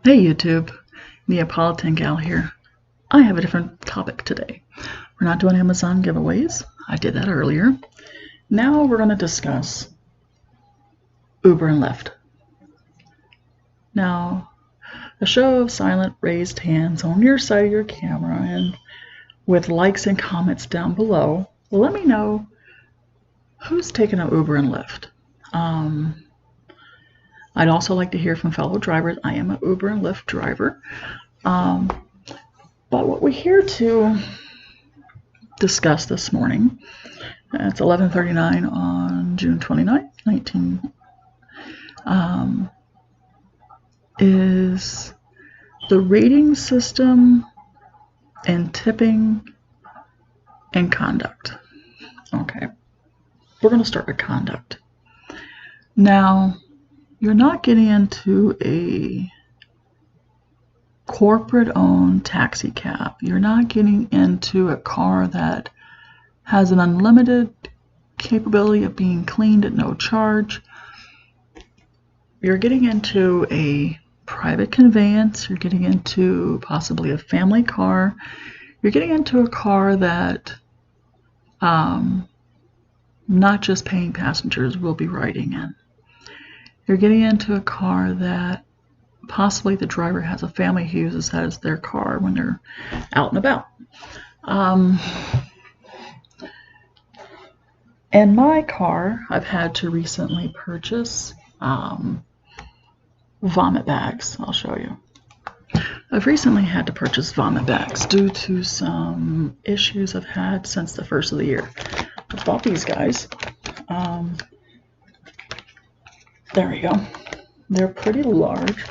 Hey YouTube, NeapolitanGal here. I have a different topic today. We're not doing Amazon giveaways. I did that earlier. Now we're going to discuss Uber and Lyft. Now, a show of silent raised hands on your side of your camera and with likes and comments down below. Let me know who's taking an Uber and Lyft. I'd also like to hear from fellow drivers. I am an Uber and Lyft driver. But what we're here to discuss this morning, it's 11:39 on June 29th, 19, is the rating system and tipping and conduct. Okay, we're going to start with conduct. Now, you're not getting into a corporate-owned taxi cab. You're not getting into a car that has an unlimited capability of being cleaned at no charge. You're getting into a private conveyance. You're getting into possibly a family car. You're getting into a car that not just paying passengers will be riding in. You're getting into a car that possibly the driver has a family who uses that as their car when they're out and about. In my car, I've had to recently purchase vomit bags. I'll show you. I've recently had to purchase vomit bags due to some issues I've had since the first of the year. I bought these guys. There we go. They're pretty large.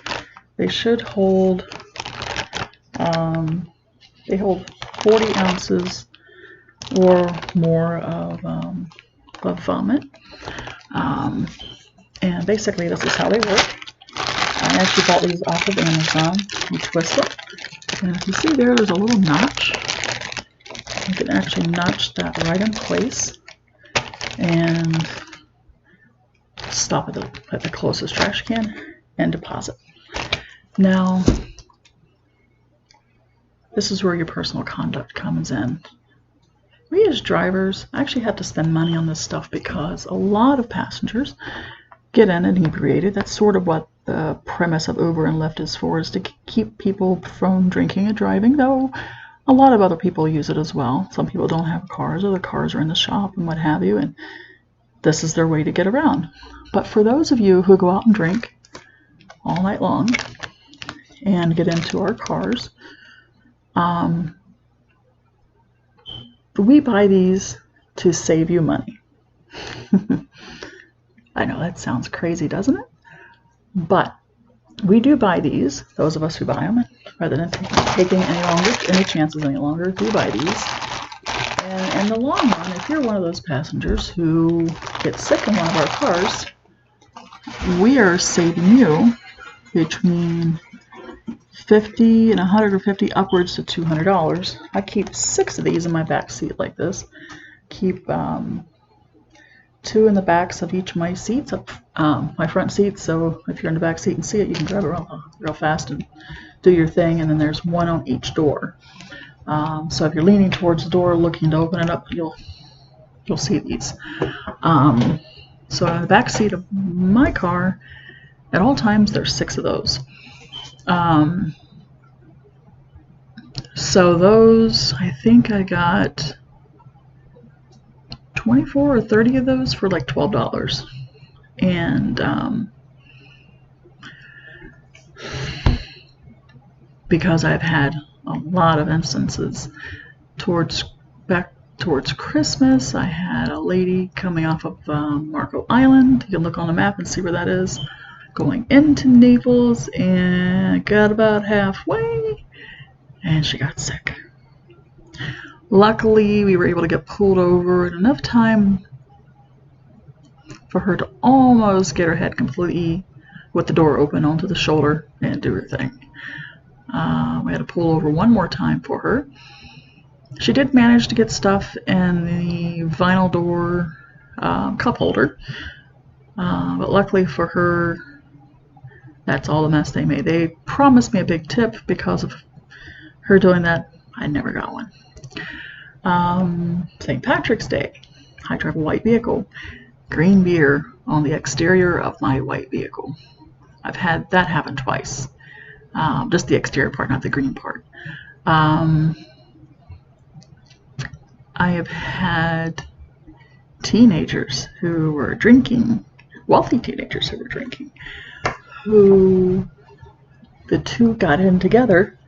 They should hold, they hold 40 ounces or more of vomit. And basically this is how they work. I actually bought these off of Amazon. You twist it. And if you see there's a little notch. You can actually notch that right in place and stop at the closest trash can and deposit. Now, this is where your personal conduct comes in. We as drivers actually have to spend money on this stuff because a lot of passengers get in inebriated. That's sort of what the premise of Uber and Lyft is for, is to keep people from drinking and driving, though a lot of other people use it as well. Some people don't have cars, or the cars are in the shop and what have you, and this is their way to get around. But for those of you who go out and drink all night long and get into our cars, we buy these to save you money. I know that sounds crazy, doesn't it? But we do buy these, those of us who buy them, rather than taking any chances any longer, we buy these. And in the long run, if you're one of those passengers who gets sick in one of our cars, we are saving you between $50 and $150, upwards to $200. I keep 6 of these in my back seat like this. Keep 2 in the backs of each of my seats, my front seats. So if you're in the back seat and see it, you can grab it real fast and do your thing. And then there's 1 on each door. So if you're leaning towards the door, looking to open it up, you'll see these. So in the back seat of my car, at all times, there's 6 of those. So those, I think I got 24 or 30 of those for like $12. And because I've had a lot of instances back towards Christmas, I had a lady coming off of Marco Island. You can look on the map and see where that is, going into Naples, and got about halfway and she got sick. Luckily, we were able to get pulled over in enough time for her to almost get her head completely with the door open onto the shoulder and do her thing. We had to pull over one more time for her. She did manage to get stuff in the vinyl door cup holder, but luckily for her, That's all the mess they made. They promised me a big tip because of her doing that. I never got one. St. Patrick's Day. I drive a white vehicle. Green beer on the exterior of my white vehicle. I've had that happen twice. Just the exterior part, not the green part. I have had teenagers who were drinking, wealthy teenagers who were drinking, who the two got in together.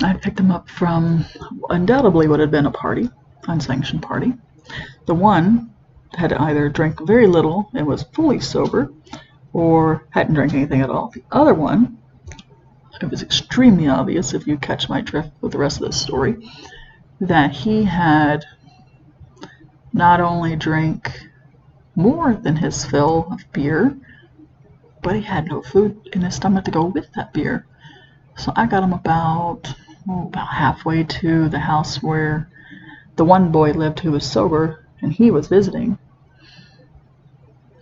I picked them up from undoubtedly what had been a party, unsanctioned party. The one had either drank very little and was fully sober, or hadn't drank anything at all. The other one, it was extremely obvious, if you catch my drift with the rest of this story, that he had not only drank more than his fill of beer, but he had no food in his stomach to go with that beer. So I got him about halfway to the house where the one boy lived who was sober, and he was visiting.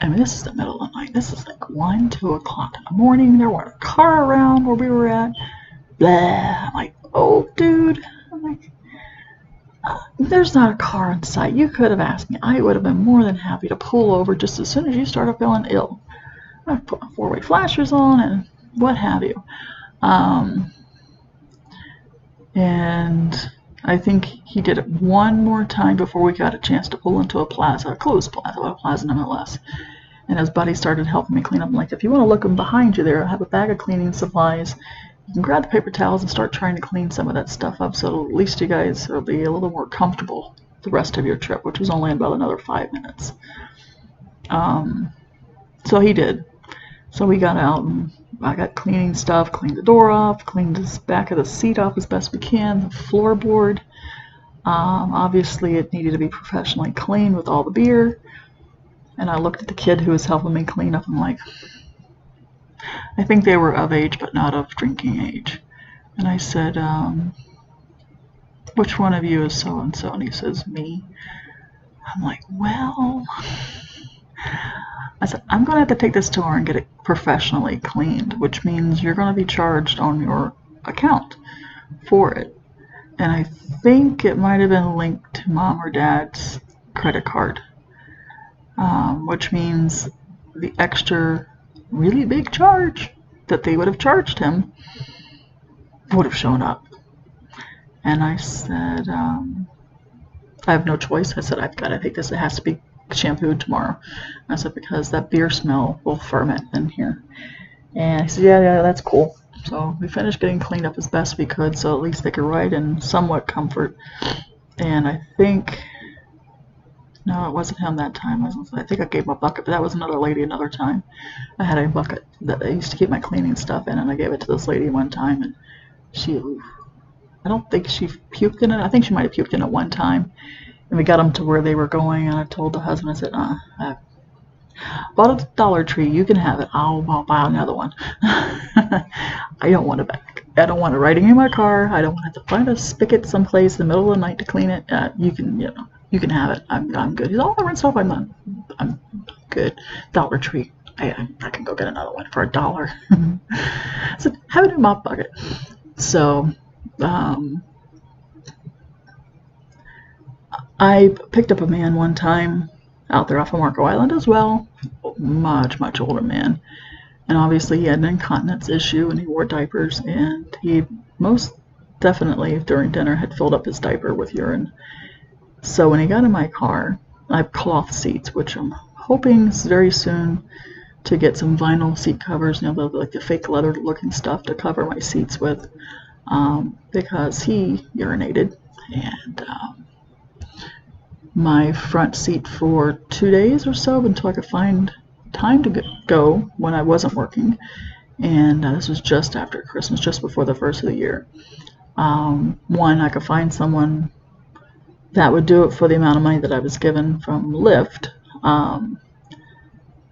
I mean, this is the middle of the night. This is like 1, 2 o'clock in the morning. There wasn't a car around where we were at. Blah. I'm like, oh, dude. I'm like, there's not a car in sight. You could have asked me. I would have been more than happy to pull over just as soon as you started feeling ill. I put my 4-way flashers on and what have you. And I think he did it one more time before we got a chance to pull into a plaza, a closed plaza, a plaza nonetheless. And his buddy started helping me clean up. I'm like, if you want to look behind you there, I have a bag of cleaning supplies. You can grab the paper towels and start trying to clean some of that stuff up, so at least you guys will be a little more comfortable the rest of your trip, which was only about another 5 minutes. So he did. So we got out and I got cleaning stuff, cleaned the door off, cleaned the back of the seat off as best we can, the floorboard. Obviously it needed to be professionally cleaned with all the beer. And I looked at the kid who was helping me clean up. I'm like, I think they were of age, but not of drinking age. And I said, which one of you is so-and-so? And he says, me. I'm like, well, I said, I'm going to have to take this to her and get it professionally cleaned, which means you're going to be charged on your account for it. And I think it might have been linked to mom or dad's credit card, which means the extra really big charge that they would have charged him would have shown up. And I said, I have no choice. I said, I've got to take this. It has to be shampooed tomorrow. I said, because that beer smell will ferment in here. And he said, yeah, that's cool. So we finished getting cleaned up as best we could, so at least they could ride in somewhat comfort. And I think, no, it wasn't him that time. I think I gave him a bucket, but that was another lady another time. I had a bucket that I used to keep my cleaning stuff in, and I gave it to this lady one time, and she, I don't think she puked in it. I think she might have puked in it one time. And we got them to where they were going, and I told the husband, I said, I bought a Dollar Tree. You can have it. I'll buy another one. I don't want it back. I don't want it riding in my car. I don't want to have to find a spigot someplace in the middle of the night to clean it. You can have it. I'm good. He's all rinsed off. I'm good. Dollar Tree. I can go get another one for $1. I said, have it in my bucket. So, I picked up a man one time out there off of Marco Island as well, much older man, and obviously he had an incontinence issue and he wore diapers, and he most definitely during dinner had filled up his diaper with urine. So when he got in my car, I have cloth seats, which I'm hoping very soon to get some vinyl seat covers, like the fake leather looking stuff to cover my seats with, because he urinated, and my front seat for 2 days or so until I could find time to go when I wasn't working. And this was just after Christmas, just before the first of the year. One, I could find someone that would do it for the amount of money that I was given from Lyft.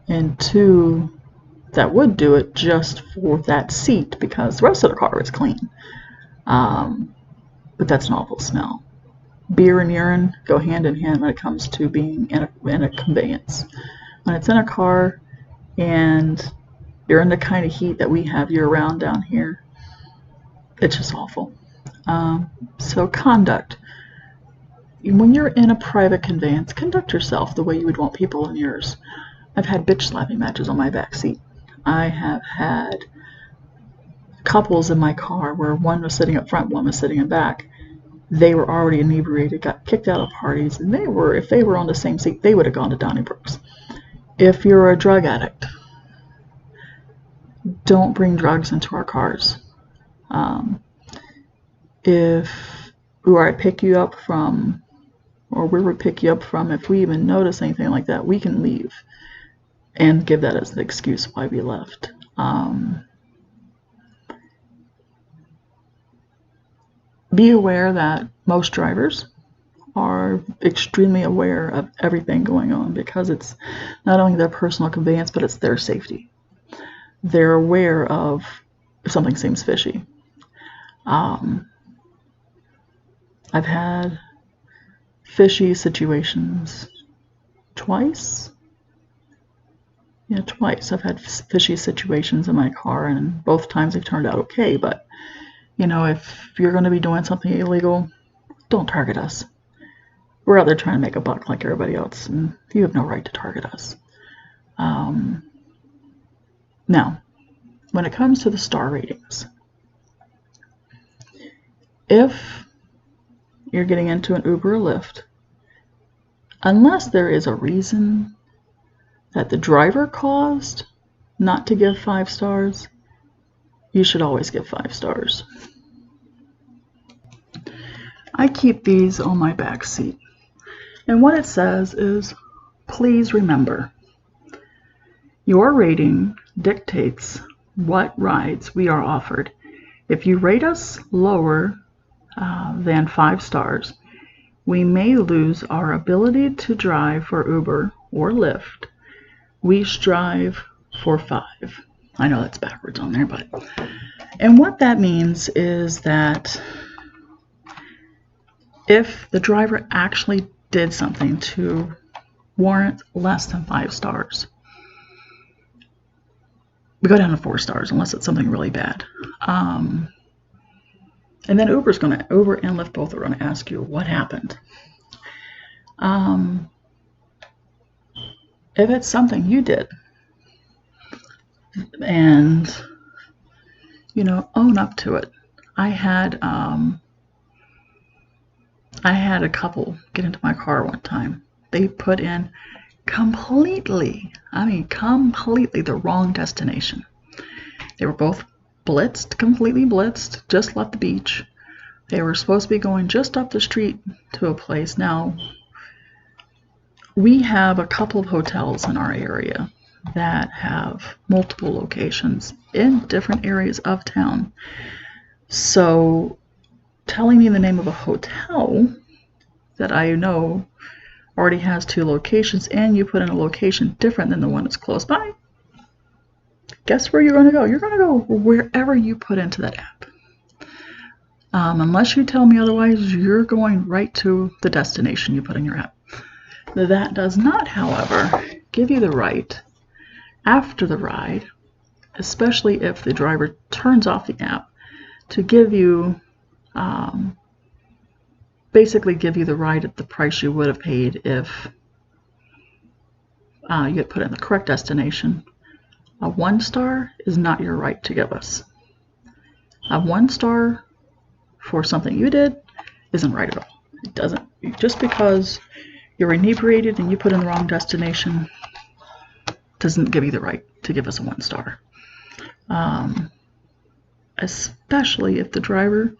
And two, that would do it just for that seat because the rest of the car is clean. But that's an awful smell. Beer and urine go hand in hand when it comes to being in a conveyance. When it's in a car and you're in the kind of heat that we have year-round down here, it's just awful. So conduct. When you're in a private conveyance, conduct yourself the way you would want people in yours. I've had bitch slapping matches on my back seat. I have had couples in my car where one was sitting up front, one was sitting in back. They were already inebriated, got kicked out of parties, and if they were on the same seat, they would have gone to Donnybrooks. If you're a drug addict, don't bring drugs into our cars. If I pick you up from, or we would pick you up from, if we even notice anything like that, we can leave and give that as an excuse why we left. Be aware that most drivers are extremely aware of everything going on, because it's not only their personal conveyance, but it's their safety. They're aware of if something seems fishy. I've had fishy situations twice. Yeah, twice. I've had fishy situations in my car, and both times they've turned out okay. But, you know, if you're going to be doing something illegal, don't target us. We're out there trying to make a buck like everybody else, and you have no right to target us. Now, when it comes to the star ratings, if you're getting into an Uber or Lyft, unless there is a reason that the driver caused not to give 5 stars, you should always give 5 stars. I keep these on my back seat, and what it says is, please remember, your rating dictates what rides we are offered. If you rate us lower than 5 stars, we may lose our ability to drive for Uber or Lyft. We strive for 5. I know that's backwards on there, but... And what that means is that if the driver actually did something to warrant less than 5 stars, we go down to 4 stars unless it's something really bad. And then Uber and Lyft both are going to ask you what happened. If it's something you did, and, you know, own up to it. I had a couple get into my car one time. They put in completely the wrong destination. They were both completely blitzed, just left the beach. They were supposed to be going just up the street to a place. Now, we have a couple of hotels in our area that have multiple locations in different areas of town. So telling me the name of a hotel that I know already has 2 locations, and you put in a location different than the one that's close by, guess where you're going to go? You're going to go wherever you put into that app. Unless you tell me otherwise, you're going right to the destination you put in your app. That does not, however, give you the right after the ride, especially if the driver turns off the app, to give you, basically give you the ride at the price you would have paid if you had put in the correct destination. A 1 star is not your right to give us. A 1 star for something you did isn't right at all. It doesn't. Just because you're inebriated and you put in the wrong destination doesn't give you the right to give us a 1 star. Especially if the driver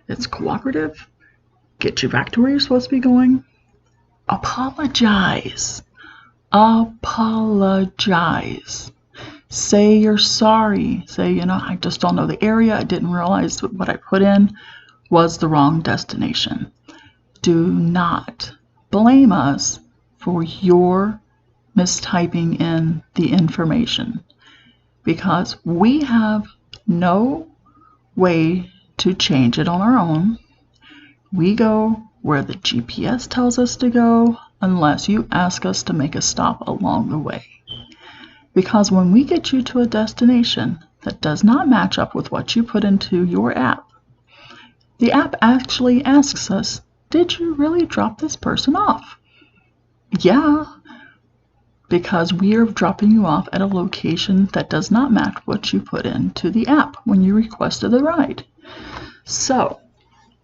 is cooperative, get you back to where you're supposed to be going. Apologize. Apologize. Say you're sorry. Say, you know, I just don't know the area. I didn't realize what I put in was the wrong destination. Do not blame us for your mistyping in the information, because we have no way to change it on our own. We go where the GPS tells us to go unless you ask us to make a stop along the way. Because when we get you to a destination that does not match up with what you put into your app, the app actually asks us, did you really drop this person off? Yeah, because we are dropping you off at a location that does not match what you put into the app when you requested the ride. So,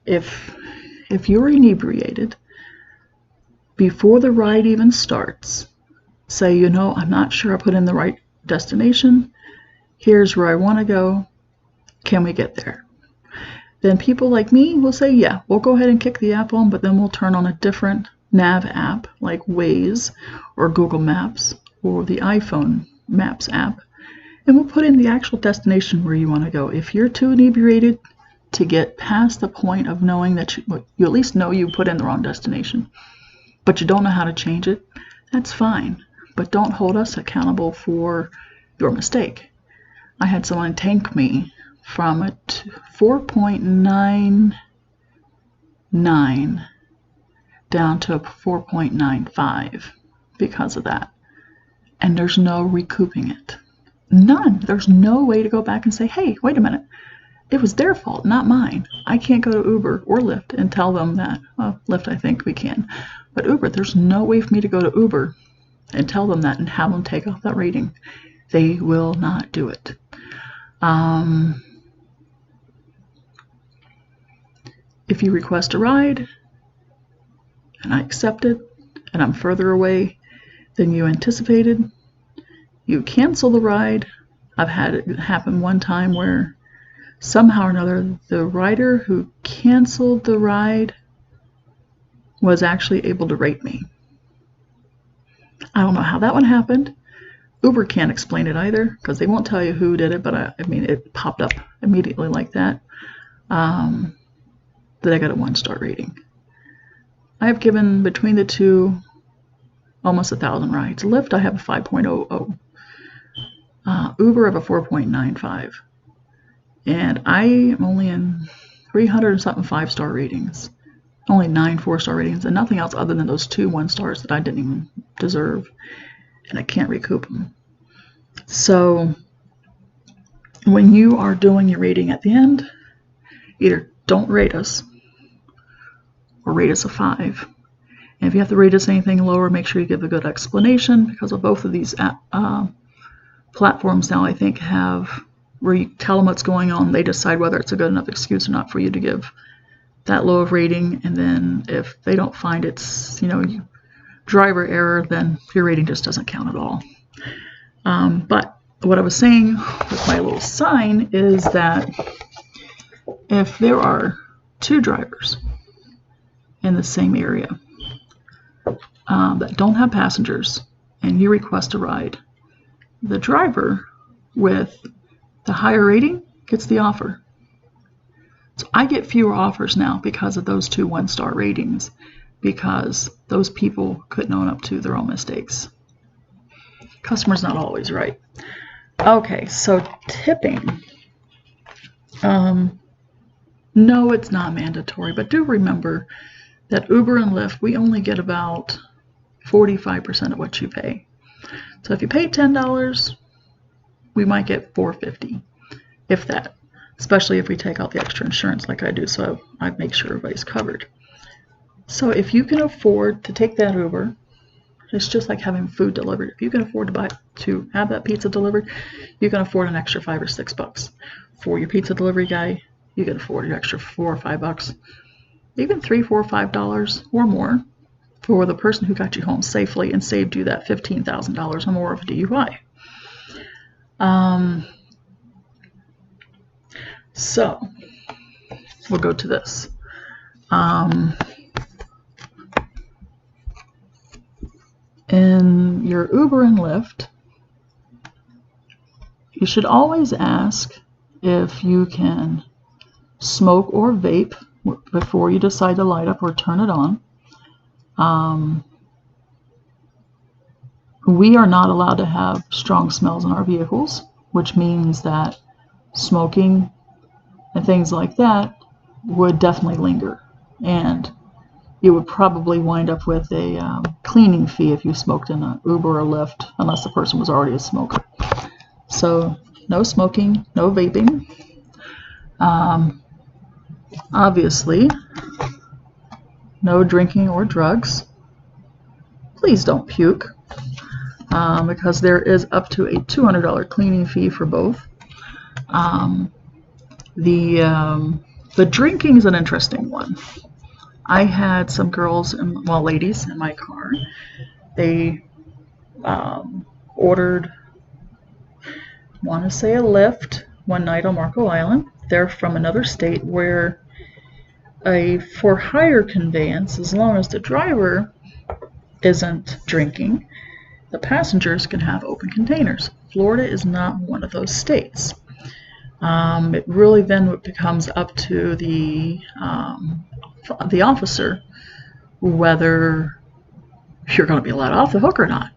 if you're inebriated, before the ride even starts, say, I'm not sure I put in the right destination. Here's where I want to go. Can we get there? Then people like me will say, yeah, we'll go ahead and kick the app on, but then we'll turn on a different nav app like Waze or Google Maps or the iPhone Maps app, and we'll put in the actual destination where you want to go. If you're too inebriated to get past the point of knowing that you at least know you put in the wrong destination, but you don't know how to change it, that's fine. But don't hold us accountable for your mistake. I had someone tank me from a 4.99 down to a 4.95 because of that. And there's no recouping it. None. There's no way to go back and say, hey, wait a minute. It was their fault, not mine. I can't go to Uber or Lyft and tell them that. Well, Lyft, I think we can. But Uber, there's no way for me to go to Uber and tell them that and have them take off that rating. They will not do it. If you request a ride and I accept it and I'm further away than you anticipated, you cancel the ride. I've had it happen one time where somehow or another the rider who canceled the ride was actually able to rate me. I don't know how that one happened. Uber can't explain it either because they won't tell you who did it, but I mean, it popped up immediately like that. That I got a 1-star rating. I have given between the two almost 1,000 rides. Lyft, I have a 5.00. Uber, I have a 4.95. And I am only in 300 and something 5-star ratings. Only 9 4-star ratings and nothing else other than those 2 1-stars that I didn't even deserve. And I can't recoup them. So when you are doing your rating at the end, either don't rate us or rate us a 5. And if you have to rate us anything lower, make sure you give a good explanation, because of both of these platforms now, I think, have where you tell them what's going on. They decide whether it's a good enough excuse or not for you to give that low of rating. And then if they don't find it's, driver error, then your rating just doesn't count at all. But what I was saying with my little sign is that if there are 2 drivers in the same area that don't have passengers and you request a ride, the driver with the higher rating gets the offer. So I get fewer offers now because of those 2 1-star ratings, because those people couldn't own up to their own mistakes. Customer's not always right. Okay, so tipping. No, it's not mandatory, but do remember that Uber and Lyft, we only get about 45% of what you pay. So if you pay $10, we might get $4.50, if that, especially if we take out the extra insurance like I do, so I make sure everybody's covered. So if you can afford to take that Uber, it's just like having food delivered. If you can afford to have that pizza delivered, you can afford an extra $5 or $6. For your pizza delivery guy, you can afford an extra $4 or $5, even $3, $4, $5 or more for the person who got you home safely and saved you that $15,000 or more of a DUI. So we'll go to this. In your Uber and Lyft, you should always ask if you can smoke or vape before you decide to light up or turn it on. We are not allowed to have strong smells in our vehicles, which means that smoking and things like that would definitely linger, and you would probably wind up with a cleaning fee if you smoked in an Uber or Lyft, unless the person was already a smoker. So no smoking, no vaping. Obviously, no drinking or drugs. Please don't puke, because there is up to a $200 cleaning fee for both. The drinking is an interesting one. I had some girls, ladies in my car. They ordered, want to say, a Lyft one night on Marco Island. They're from another state where a for-hire conveyance, as long as the driver isn't drinking, the passengers can have open containers. Florida is not one of those states. It really then becomes up to the officer whether you're going to be let off the hook or not.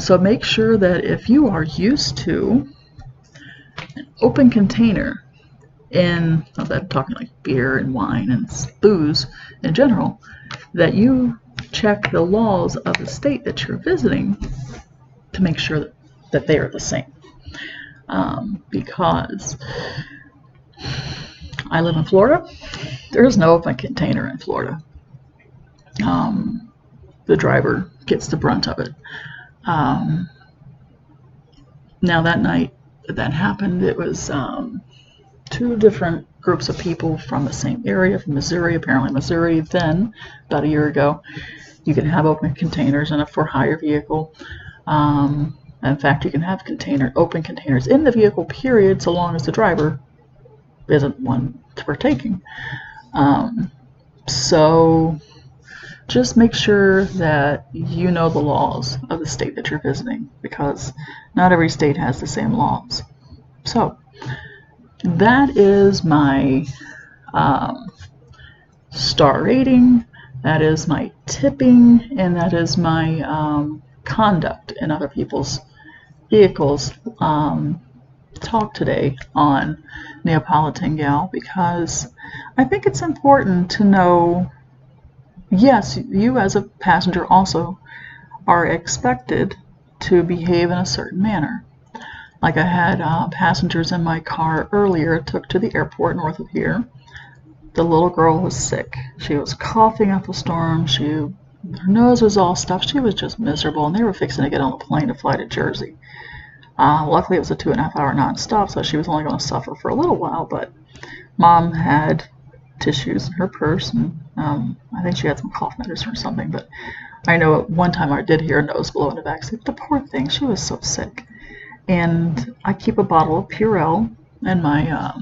So make sure that if you are used to an open container in, I'm talking like beer and wine and booze in general, that you check the laws of the state that you're visiting to make sure that they are the same. Because I live in Florida, there is no open container in Florida. The driver gets the brunt of it. Now that night that happened, it was two different groups of people from the same area, from Missouri. Apparently Missouri then, about a year ago, you can have open containers in a for-hire vehicle. In fact, you can have open containers in the vehicle, period, so long as the driver isn't one to partaking. So just make sure that you know the laws of the state that you're visiting, because not every state has the same laws. So that is my star rating, that is my tipping, and that is my conduct in other people's vehicles talk today on NeapolitanGal, because I think it's important to know, yes, you as a passenger also are expected to behave in a certain manner. Like I had passengers in my car earlier, took to the airport north of here. The little girl was sick. She was coughing up a storm. Her nose was all stuffed. She was just miserable, and they were fixing to get on a plane to fly to Jersey. Luckily, it was a 2.5-hour nonstop, so she was only going to suffer for a little while, but Mom had tissues in her purse, and I think she had some cough medicine or something, but I know at one time I did hear a nose blow in the backseat. The poor thing, she was so sick. And I keep a bottle of Purell in my, I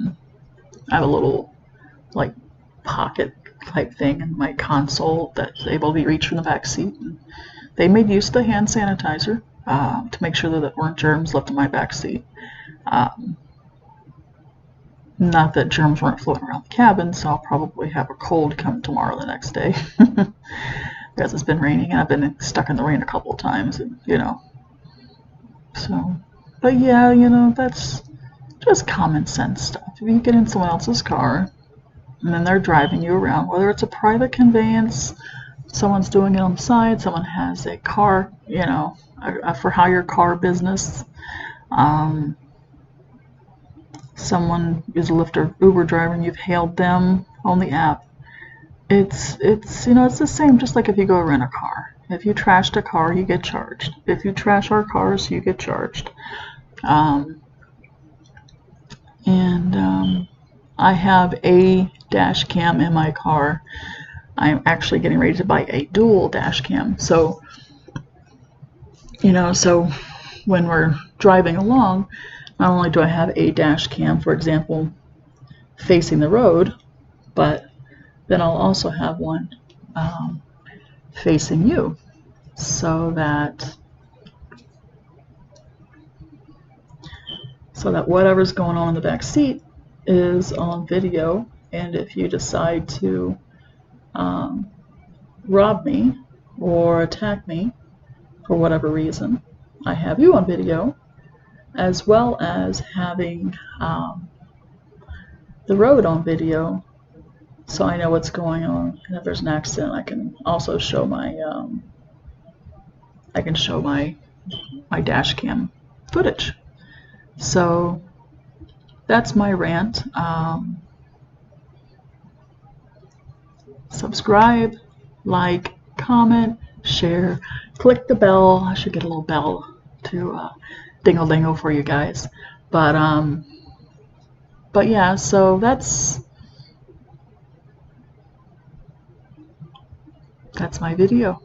have a little, like, pocket type thing in my console that's able to be reached from the back seat. And they made use of the hand sanitizer to make sure that there weren't germs left in my back seat. Not that germs weren't floating around the cabin, so I'll probably have a cold come tomorrow the next day. Because it's been raining, and I've been stuck in the rain a couple of times, and, so... But yeah, that's just common sense stuff. If you get in someone else's car and then they're driving you around, whether it's a private conveyance, someone's doing it on the side, someone has a car, a for-hire car business, someone is a Lyft or Uber driver and you've hailed them on the app, it's the same, just like if you go rent a car. If you trashed a car, you get charged. If you trash our cars, you get charged. I have a dash cam in my car. I'm actually getting ready to buy a dual dash cam. So, so when we're driving along, not only do I have a dash cam, for example, facing the road, but then I'll also have one facing you, so that whatever's going on in the back seat is on video, and if you decide to rob me or attack me for whatever reason, I have you on video, as well as having the road on video, so I know what's going on, and if there's an accident I can also show my I can show my dash cam footage. So that's my rant. Subscribe, like, comment, share, click the bell. I should get a little bell to dingle dangle for you guys. But yeah, so that's my video.